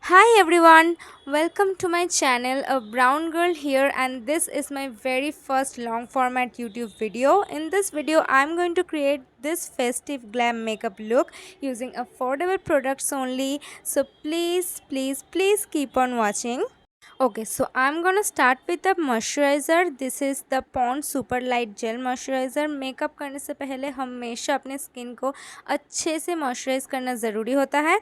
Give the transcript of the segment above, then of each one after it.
Hi everyone, welcome to my channel. A brown girl here, and this is my very first long format YouTube video. In this video, I'm going to create this festive glam makeup look using affordable products only. So please keep on watching. Okay, so I'm gonna start with the moisturizer. This is the Pond Super Light Gel Moisturizer. Makeup करने से पहले हमेशा अपने skin को अच्छे से moisturise करना ज़रूरी होता है.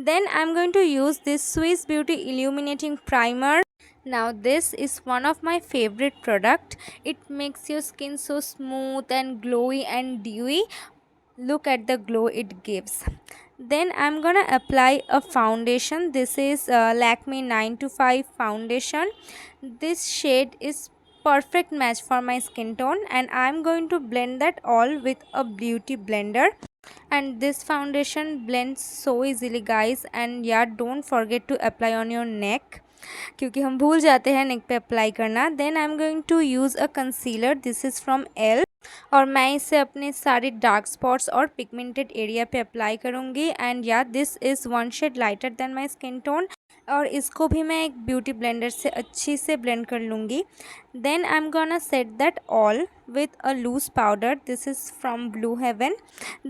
Then I'm going to use this Swiss Beauty Illuminating Primer. Now this is one of my favorite product. It makes your skin so smooth and glowy and dewy. Look at the glow it gives. Then I'm gonna apply a foundation. This is Lakme 9 to 5 foundation. This shade is perfect match for my skin tone, and I'm going to blend that all with a beauty blender. And this foundation blends so easily guys. And yeah, don't forget to apply on your neck क्योंकि हम भूल जाते हैं नेक पे apply करना. Then I am going to use a concealer. This is from L, और मैं इसे अपने सारे डार्क स्पॉट्स और पिगमेंटेड एरिया पे अप्लाई करूँगी. And yeah this is one shade lighter than my skin tone, और इसको भी मैं एक ब्यूटी ब्लेंडर से अच्छी से ब्लेंड कर लूँगी. Then I am gonna set that all with a loose powder. This is from Blue Heaven.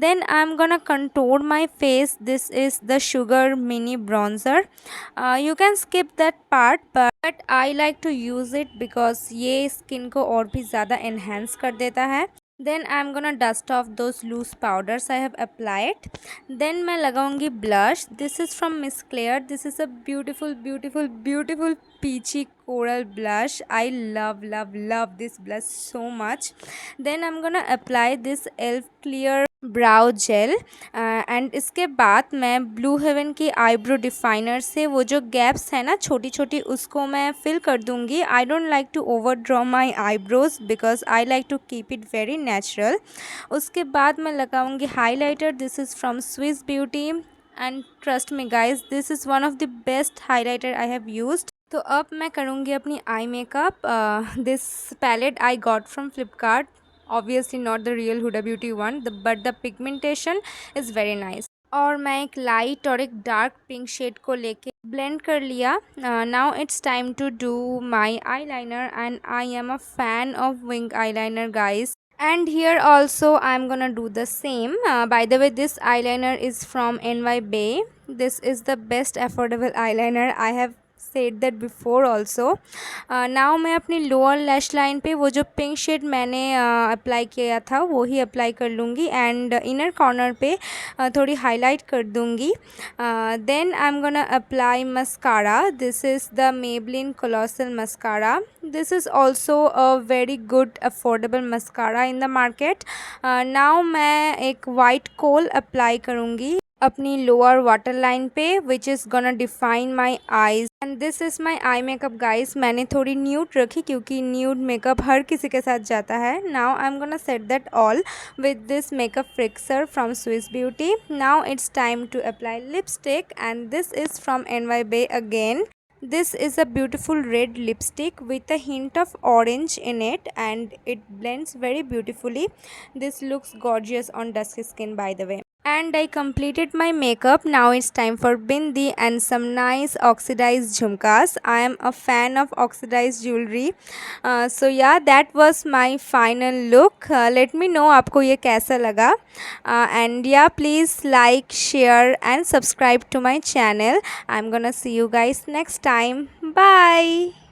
Then I'm gonna contour my face. This is the Sugar Mini Bronzer. You can skip that part, but I like to use it because ये skin को और भी ज़्यादा enhance कर देता है. Then I'm gonna dust off those loose powders I have applied. Then मैं लगाऊंगी blush. This is from Miss Claire. This is a beautiful peachy coral blush. I love this blush so much. Then I'm gonna apply this elf clear brow gel. And इसके बाद मैं Blue Heaven की eyebrow definer से वो जो gaps है ना छोटी छोटी, उसको मैं फिल कर दूंगी. I don't like to overdraw my eyebrows because I like to keep it very natural. उसके बाद मैं लगाऊंगी highlighter. This is from Swiss Beauty, and trust me guys, this is one of the best highlighter I have used. तो अब मैं करूँगी अपनी eye makeup. This palette I got from Flipkart. Obviously not the real Huda Beauty one, but the pigmentation is very nice. और मैं एक light और एक डार्क पिंक शेड को लेके ब्लेंड कर लिया. Now it's time to do my eyeliner, and I am a fan of wing eyeliner guys. And here also I'm gonna do the same. By the way, this eyeliner is from NY Bay. This is the best affordable eyeliner. I have said that before also. Now मैं अपनी lower lash line पे वो जो pink shade मैंने apply किया था वो ही apply कर लूँगी. एंड इनर कॉर्नर पे थोड़ी हाईलाइट कर दूँगी. Then I am gonna apply mascara. This is the Maybelline Colossal Mascara. This is also a very good affordable mascara in the market. Now मैं एक वाइट कोल अप्लाई करूँगी अपनी लोअर वाटर लाइन पे, which is gonna define my eyes. And this is my eye makeup guys. मैंने थोड़ी nude रखी क्योंकि nude makeup हर किसी के साथ जाता है. Now I am gonna set that all with this makeup fixer from Swiss Beauty. Now it's time to apply lipstick, and this is from NY Bay again. This is a beautiful red lipstick with a hint of orange in it, and it blends very beautifully. This looks gorgeous on dusky skin, by the way. And I completed my makeup. Now it's time for bindi and some nice oxidized jhumkas. I am a fan of oxidized jewelry. So yeah, that was my final look. Let me know आपको ये कैसा लगा. And yeah, please like, share and subscribe to my channel. I'm gonna see you guys next time. Bye.